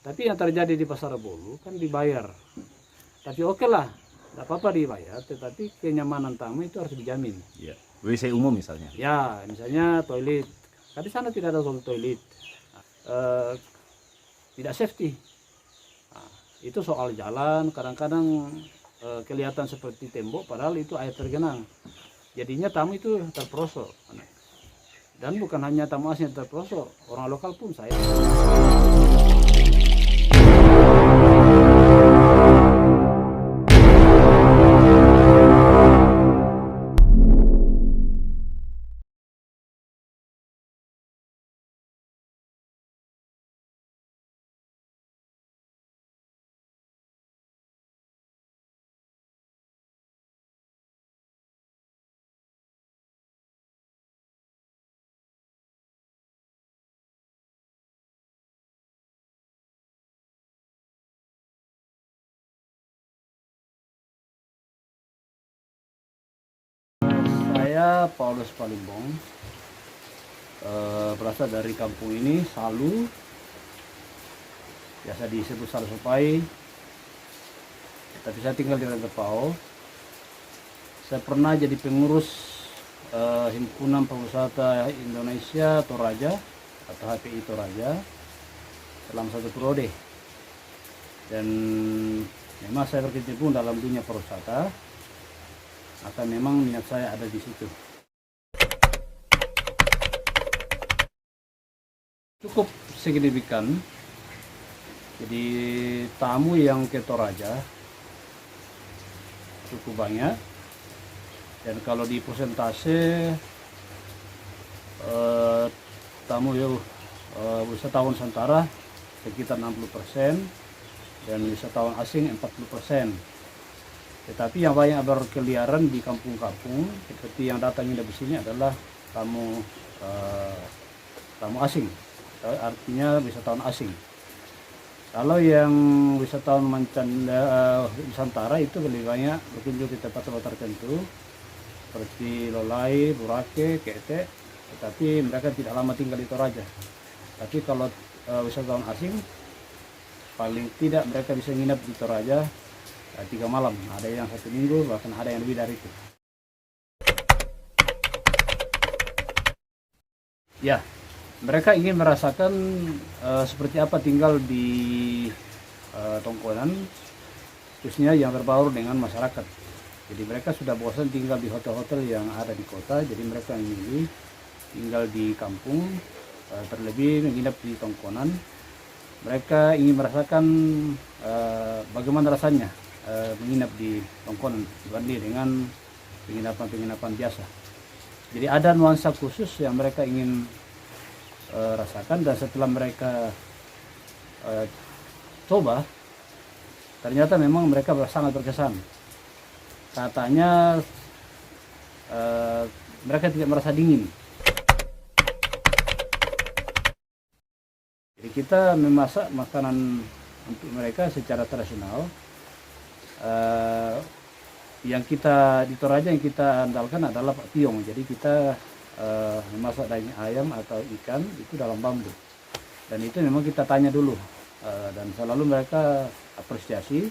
Tapi yang terjadi di Pasar Bolu kan dibayar. Tapi oke lah, tidak apa-apa dibayar, tetapi kenyamanan tamu itu harus dijamin. Ya. WC umum misalnya. Ya, misalnya toilet. Kan di sana tidak ada toilet. Eh, Tidak safety. Nah, itu soal jalan, kadang-kadang kelihatan seperti tembok, padahal itu air tergenang. Jadinya tamu itu terperosok. Dan bukan hanya tamu asing yang terperosok, orang lokal pun saya. Saya Paulus Palimbong, berasal dari kampung ini, Salu, biasa disebut Salu Supai, tapi saya tinggal di Rantepao. Saya pernah jadi pengurus Himpunan Pariwisata Indonesia Toraja atau HPI Toraja selama 1 periode, dan memang saya berkecimpung dalam dunia pariwisata, maka memang minat saya ada di situ. Cukup signifikan. Jadi tamu yang ke Toraja cukup banyak, dan kalau di persentase tamu wisatawan Nusantara sekitar 60% dan wisatawan asing 40%. Tetapi yang banyak berkeliaran di kampung-kampung seperti yang datang di sini adalah tamu asing, artinya wisatawan asing. Kalau yang wisatawan Nusantara itu lebih banyak berkunjung di tempat-tempat tertentu seperti Lolai, Burake, Kete, tetapi mereka tidak lama tinggal di Toraja. Tapi kalau wisatawan asing, paling tidak mereka bisa nginap di Toraja 3 malam, ada yang 1 minggu, bahkan ada yang lebih dari itu. Ya, mereka ingin merasakan seperti apa tinggal di Tongkonan, khususnya yang berbaur dengan masyarakat. Jadi mereka sudah bosan tinggal di hotel-hotel yang ada di kota, jadi mereka memilih tinggal di kampung, terlebih menginap di Tongkonan. Mereka ingin merasakan bagaimana rasanya menginap di Tongkonan dibanding dengan penginapan-penginapan biasa. Jadi ada nuansa khusus yang mereka ingin rasakan, dan setelah mereka coba, ternyata memang mereka sangat berkesan. Katanya mereka tidak merasa dingin. Jadi kita memasak makanan untuk mereka secara tradisional. Yang kita di Toraja yang kita andalkan adalah Pak Piong. Jadi kita memasak daging ayam atau ikan itu dalam bambu, dan itu memang kita tanya dulu, dan selalu mereka apresiasi,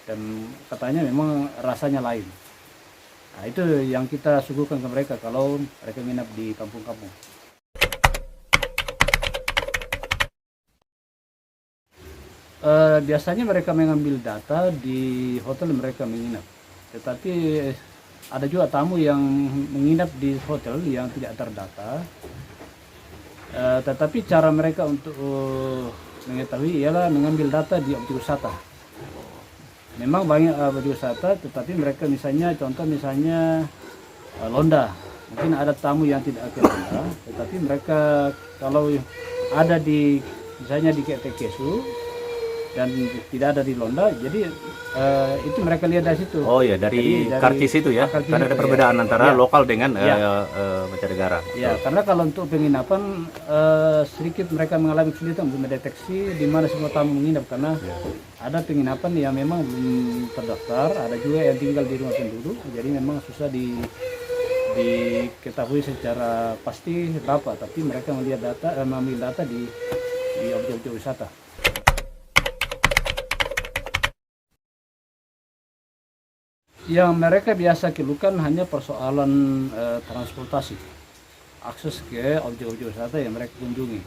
dan katanya memang rasanya lain. Nah, itu yang kita suguhkan ke mereka kalau mereka nginap di kampung-kampung. Biasanya mereka mengambil data di hotel mereka menginap, tetapi ada juga tamu yang menginap di hotel yang tidak terdata. Tetapi cara mereka untuk mengetahui ialah mengambil data di objek wisata. Memang banyak objek wisata, tetapi mereka misalnya Londa, mungkin ada tamu yang tidak ke Londa, tetapi mereka kalau ada di misalnya di Ketekesu dan tidak ada di Londa, jadi itu mereka lihat dari situ. Oh ya, dari karcis itu ya, karena ada perbedaan antara lokal dengan mancanegara. Ya, karena kalau untuk penginapan sedikit mereka mengalami kesulitan untuk mendeteksi di mana semua tamu menginap, karena ada penginapan yang memang belum terdaftar, ada juga yang tinggal di rumah penduduk, jadi memang susah diketahui secara pasti berapa. Tapi mereka melihat data, mengambil data di di objek-objek wisata. Yang mereka biasa keluhkan hanya persoalan transportasi, akses ke objek-objek wisata yang mereka kunjungi.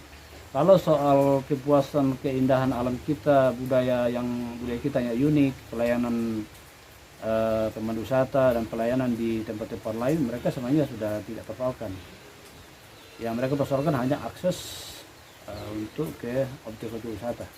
Kalau soal kepuasan keindahan alam kita, budaya kita yang unik, pelayanan teman wisata dan pelayanan di tempat-tempat lain, mereka sebenarnya sudah tidak persoalkan. Yang mereka persoalkan hanya akses untuk ke objek-objek wisata.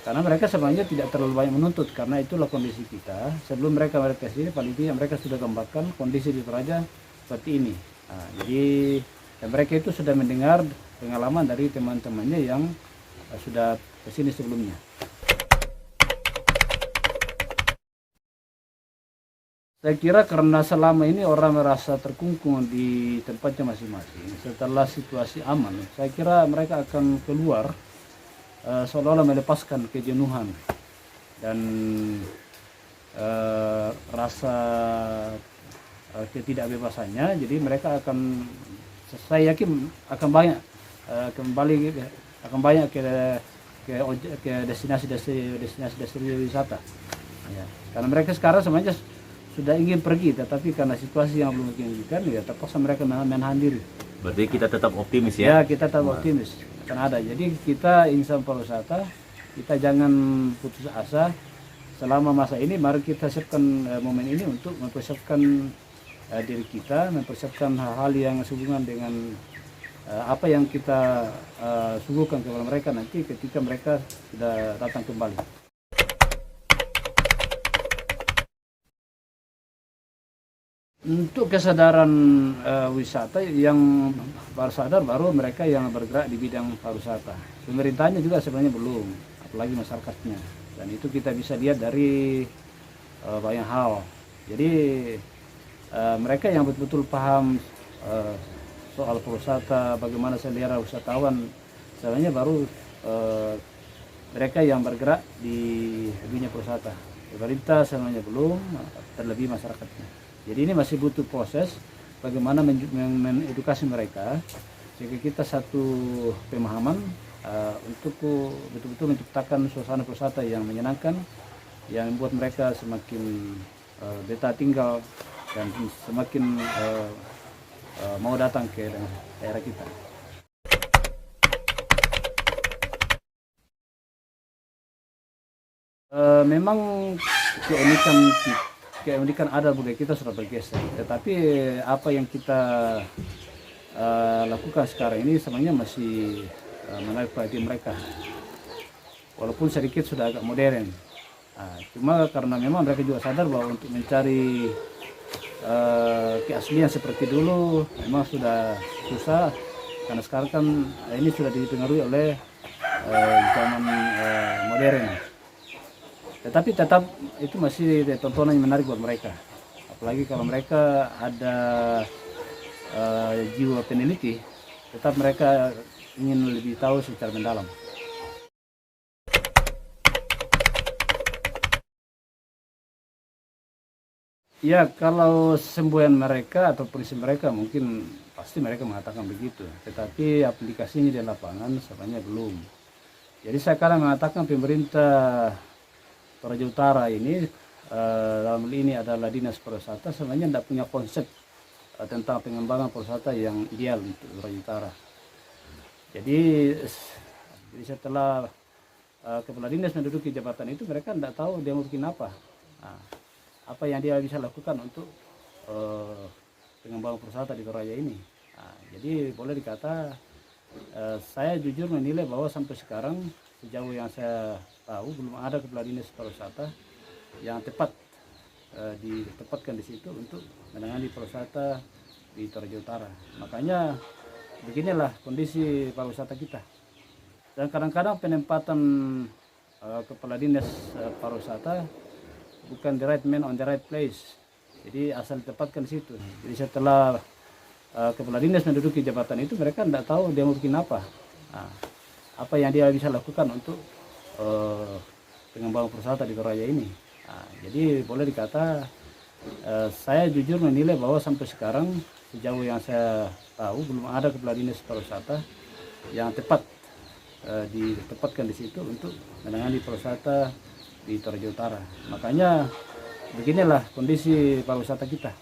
Karena mereka sebenarnya tidak terlalu banyak menuntut, karena itulah kondisi kita. Sebelum mereka ke sini, paling tidak mereka sudah gambarkan kondisi di Toraja seperti ini. Nah, jadi mereka itu sudah mendengar pengalaman dari teman-temannya yang sudah ke sini sebelumnya. Saya kira karena selama ini orang merasa terkungkung di tempatnya masing-masing, setelah situasi aman, saya kira mereka akan keluar seolah-olah melepaskan kejenuhan dan rasa ketidakbebasannya. Jadi mereka akan, saya yakin akan banyak ke destinasi wisata. Ya. Karena mereka sekarang sebenarnya sudah ingin pergi, tetapi karena situasi yang belum memungkinkan, ya terpaksa mereka menahan diri. Berarti kita tetap optimis ya? Ya, kita tetap optimis akan ada. Jadi kita insan pariwisata, kita jangan putus asa. Selama masa ini, mari kita siapkan momen ini untuk mempersiapkan diri kita, mempersiapkan hal-hal yang sehubungan dengan apa yang kita suguhkan kepada mereka nanti ketika mereka sudah datang kembali. Untuk kesadaran wisata, yang baru sadar baru mereka yang bergerak di bidang pariwisata. Pemerintahnya juga sebenarnya belum, apalagi masyarakatnya. Dan itu kita bisa lihat dari banyak hal. Jadi mereka yang betul-betul paham soal pariwisata, bagaimana selera wisatawan, sebenarnya baru mereka yang bergerak di dunia pariwisata. Pemerintah sebenarnya belum, terlebih masyarakatnya. Jadi ini masih butuh proses bagaimana mengedukasi mereka sehingga kita satu pemahaman untuk betul-betul menciptakan suasana wisata yang menyenangkan, yang membuat mereka semakin betah tinggal dan semakin mau datang ke daerah kita. Memang keunikan ada budaya kita sudah bergeser, tetapi apa yang kita lakukan sekarang ini sebenarnya masih menarik perhatian mereka, walaupun sedikit sudah agak modern. Cuma karena memang mereka juga sadar bahwa untuk mencari keaslian seperti dulu memang sudah susah, karena sekarang kan ini sudah dipengaruhi oleh zaman modern. Tetapi tetap itu masih tontonan yang menarik buat mereka. Apalagi kalau mereka ada jiwa peneliti, tetap mereka ingin lebih tahu secara mendalam. Ya, kalau semboyan mereka atau prinsip mereka mungkin pasti mereka mengatakan begitu. Tetapi aplikasinya di lapangan sebenarnya belum. Jadi saya kadang mengatakan pemerintah Toraja Utara ini, dalam hal ini adalah Dinas Pariwisata, sebenarnya tidak punya konsep tentang pengembangan pariwisata yang ideal untuk Toraja Utara. Jadi setelah Kepala Dinas menduduki jabatan itu, mereka tidak tahu dia mau bikin apa. Apa yang dia bisa lakukan untuk pengembangan pariwisata di Toraja ini. Jadi boleh dikata, saya jujur menilai bahwa sampai sekarang sejauh yang saya tahu belum ada Kepala Dinas Pariwisata yang tepat ditempatkan di situ untuk menangani pariwisata di Toraja Utara. Makanya beginilah kondisi pariwisata kita. Dan kadang-kadang penempatan Kepala Dinas Pariwisata bukan the right man on the right place. Jadi asal ditempatkan di situ. Jadi setelah Kepala Dinas menduduki jabatan itu, mereka tidak tahu dia mau bikin apa. Apa yang dia bisa lakukan untuk pengembangan pariwisata di Toraja ini. Jadi boleh dikata, saya jujur menilai bahwa sampai sekarang sejauh yang saya tahu belum ada Kepala Dinas Pariwisata yang tepat ditempatkan di situ untuk menangani pariwisata di Toraja Utara. Makanya beginilah kondisi pariwisata kita.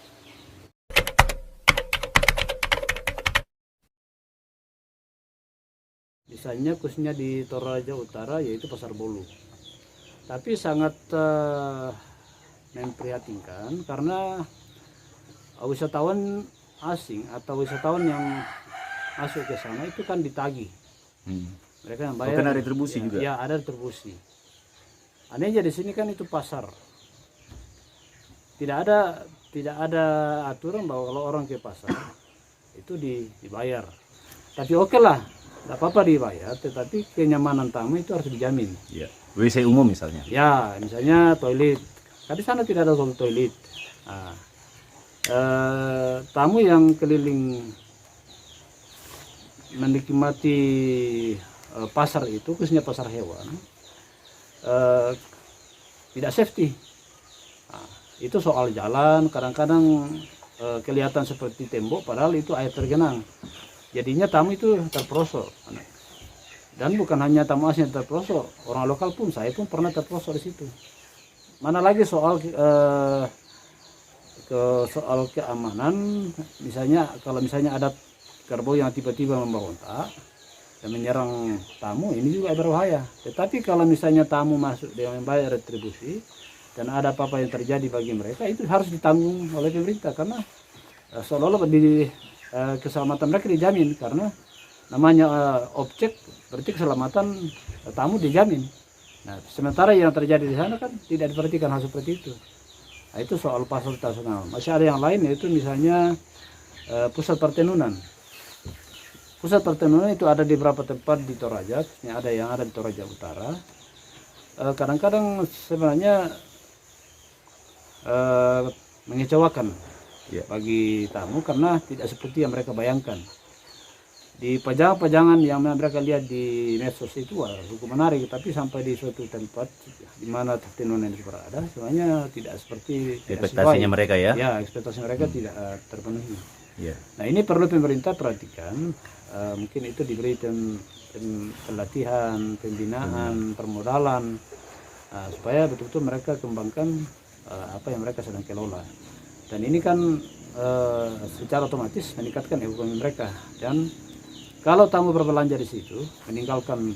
Misalnya khususnya di Toraja Utara yaitu Pasar Bolu. Tapi sangat memprihatinkan karena wisatawan asing atau wisatawan yang masuk ke sana itu kan ditagih. Mereka yang bayar. Bukan ada retribusi juga. Ya, ada retribusi. Anehnya di sini kan itu pasar. Tidak ada aturan bahwa kalau orang ke pasar itu dibayar. Tapi oke lah, tidak apa-apa dibayar, tetapi kenyamanan tamu itu harus dijamin. Ya. WC umum misalnya. Ya, misalnya toilet. Kan di sana tidak ada toilet. Nah, tamu yang keliling menikmati pasar itu, khususnya pasar hewan, tidak safety. Nah, itu soal jalan, kadang-kadang kelihatan seperti tembok, padahal itu air tergenang. Jadinya tamu itu terperosok. Dan bukan hanya tamu asing yang terperosok, orang lokal pun, saya pun pernah terperosok di situ. Mana lagi soal soal keamanan, misalnya kalau misalnya ada kerbau yang tiba-tiba memberontak dan menyerang tamu, ini juga berbahaya. Tetapi kalau misalnya tamu masuk dengan membayar retribusi dan ada apa-apa yang terjadi bagi mereka, itu harus ditanggung oleh pemerintah karena seolah-olah keselamatan mereka dijamin, karena namanya objek berarti keselamatan tamu dijamin. Nah, sementara yang terjadi di sana kan tidak diperhatikan hal seperti itu. Nah, itu soal pasar tradisional. Masih ada yang lain, yaitu misalnya pusat pertenunan. Pusat pertenunan itu ada di beberapa tempat di Toraja, ada yang ada di Toraja Utara. Kadang-kadang sebenarnya mengecewakan bagi tamu karena tidak seperti yang mereka bayangkan. Di pajangan-pajangan yang mereka lihat di medsos itu cukup menarik, tapi sampai di suatu tempat di mana pertenunan itu berada, sebenarnya tidak seperti ekspektasinya mereka ya. Ya, ekspektasi mereka tidak terpenuhi. Ya. Nah, ini perlu pemerintah perhatikan. Mungkin itu diberi pelatihan, pembinaan, permodalan, supaya betul-betul mereka kembangkan apa yang mereka sedang kelola. Dan ini kan secara otomatis meningkatkan ekonomi mereka. Dan kalau tamu berbelanja di situ, meninggalkan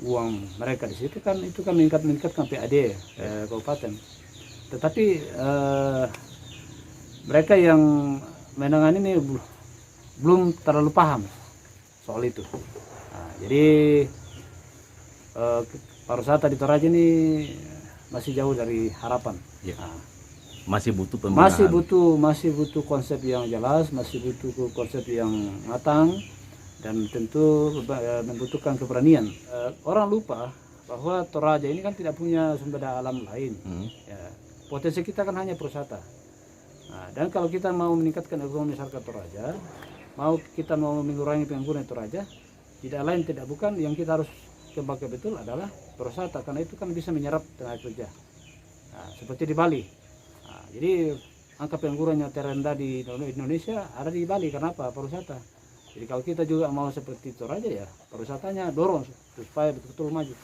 uang mereka di situ kan, itu kan meningkatkan PAD kabupaten. Tetapi mereka yang menangani ini belum terlalu paham soal itu. Nah, jadi pariwisata di Toraja ini masih jauh dari harapan. Ya. Nah, masih butuh pembenahan. Masih butuh konsep yang jelas, masih butuh konsep yang matang, dan tentu membutuhkan keberanian. Orang lupa bahwa Toraja ini kan tidak punya sumber daya alam lain. Ya, potensi kita kan hanya pariwisata. Nah, dan kalau kita mau meningkatkan ekonomi masyarakat Toraja, kita mau mengurangi pengangguran Toraja, tidak lain tidak bukan yang kita harus kembangkan betul adalah pariwisata, karena itu kan bisa menyerap tenaga kerja. Nah, seperti di Bali. Nah, jadi angka pengangguran yang terendah di Indonesia ada di Bali. Kenapa? Pariwisata. Jadi kalau kita juga mau seperti Toraja, ya pariwisatanya dorong supaya betul-betul maju.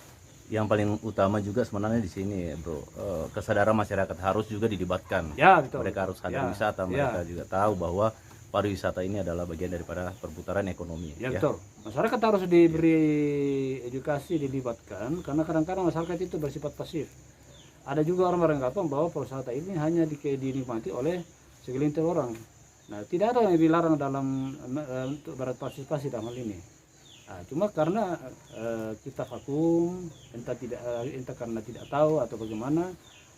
Yang paling utama juga sebenarnya di sini, bro, kesadaran masyarakat harus juga dilibatkan. Ya, betul. Mereka harus sadar wisata, mereka juga tahu bahwa pariwisata ini adalah bagian daripada perputaran ekonomi. Ya, betul. Masyarakat harus diberi edukasi, dilibatkan, karena kadang-kadang masyarakat itu bersifat pasif. Ada juga orang beranggapan bahwa pariwisata ini hanya dinikmati oleh segelintir orang. Nah, tidak ada yang dilarang dalam untuk berpartisipasi dalam hal ini. Nah, cuma karena kita vakum, entah karena tidak tahu atau bagaimana,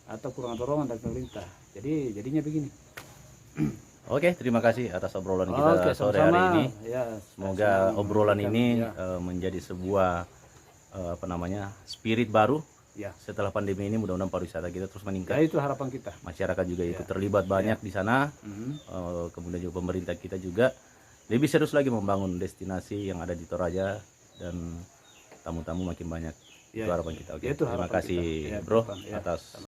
atau kurang dorongan dari pemerintah. Jadinya begini. Oke, terima kasih atas obrolan kita sore hari ini. Ya, semoga obrolan ini menjadi sebuah spirit baru. Ya. Setelah pandemi ini mudah-mudahan pariwisata kita terus meningkat. Ya, itu harapan kita. Masyarakat juga ikut terlibat banyak di sana. Kemudian juga pemerintah kita juga lebih serius lagi membangun destinasi yang ada di Toraja, dan tamu-tamu makin banyak. Itu harapan kita. Oke. Terima kasih, bro, atas